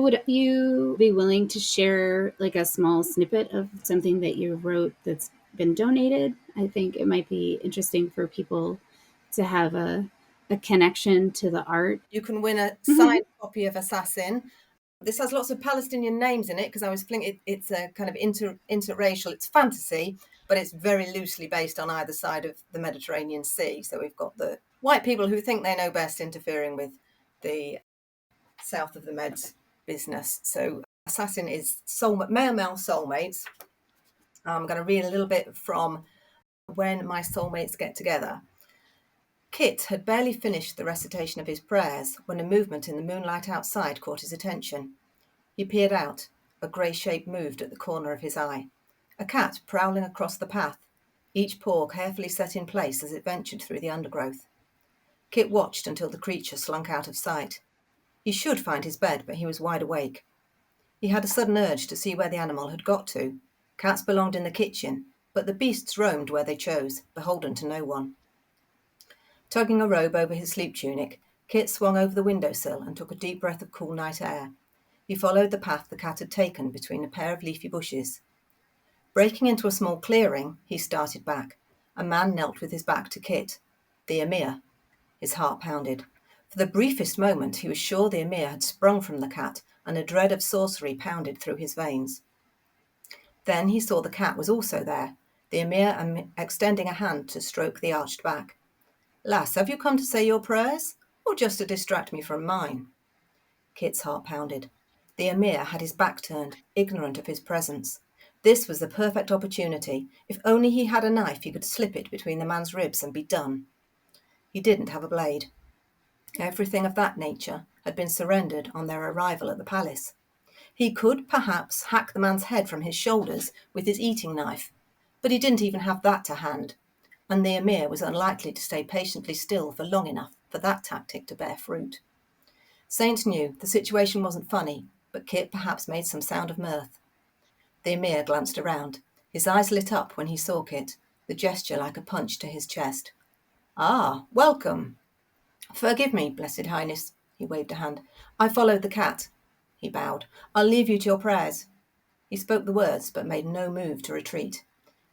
Would you be willing to share like a small snippet of something that you wrote that's been donated? I think it might be interesting for people to have a connection to the art. You can win a Mhm. signed copy of Assassin. This has lots of Palestinian names in it because I was thinking it's a kind of interracial. It's fantasy, but it's very loosely based on either side of the Mediterranean Sea. So we've got the white people who think they know best interfering with the south of the Meds business. So Assassin is male soulmates. I'm going to read a little bit from When My Soulmates Get Together. Kit had barely finished the recitation of his prayers when a movement in the moonlight outside caught his attention. He peered out. A grey shape moved at the corner of his eye. A cat prowling across the path, each paw carefully set in place as it ventured through the undergrowth. Kit watched until the creature slunk out of sight. He should find his bed, but he was wide awake. He had a sudden urge to see where the animal had got to. Cats belonged in the kitchen, but the beasts roamed where they chose, beholden to no one. Tugging a robe over his sleep tunic, Kit swung over the windowsill and took a deep breath of cool night air. He followed the path the cat had taken between a pair of leafy bushes. Breaking into a small clearing, he started back. A man knelt with his back to Kit. The Emir. His heart pounded. For the briefest moment, he was sure the Emir had sprung from the cat, and a dread of sorcery pounded through his veins. Then he saw the cat was also there, the Emir extending a hand to stroke the arched back. "Lass, have you come to say your prayers, or just to distract me from mine?" Kit's heart pounded. The Emir had his back turned, ignorant of his presence. This was the perfect opportunity. If only he had a knife, he could slip it between the man's ribs and be done. He didn't have a blade. Everything of that nature had been surrendered on their arrival at the palace. He could, perhaps, hack the man's head from his shoulders with his eating knife, but he didn't even have that to hand, and the Emir was unlikely to stay patiently still for long enough for that tactic to bear fruit. Saint knew the situation wasn't funny, but Kit perhaps made some sound of mirth. The Emir glanced around. His eyes lit up when he saw Kit, the gesture like a punch to his chest. "Ah, welcome." "Forgive me, Blessed Highness." He waved a hand. "I followed the cat." He bowed. "I'll leave you to your prayers." He spoke the words, but made no move to retreat.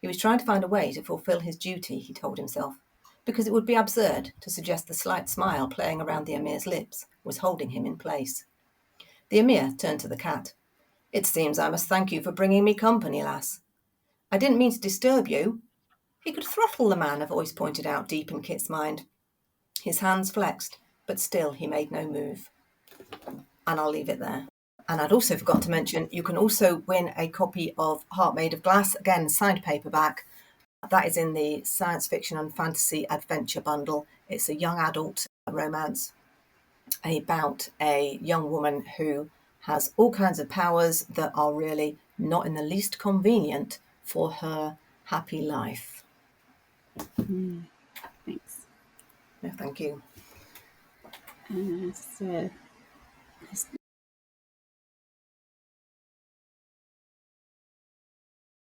He was trying to find a way to fulfill his duty, he told himself, because it would be absurd to suggest the slight smile playing around the Emir's lips was holding him in place. The Emir turned to the cat. "It seems I must thank you for bringing me company, lass." "I didn't mean to disturb you." He could throttle the man, a voice pointed out deep in Kit's mind. His hands flexed, but still he made no move. And I'll leave it there. And I'd also forgotten to mention, you can also win a copy of Heart Made of Glass, again, signed paperback. That is in the Science Fiction and Fantasy Adventure bundle. It's a young adult romance about a young woman who has all kinds of powers that are really not in the least convenient for her happy life. Thanks. No, thank you. So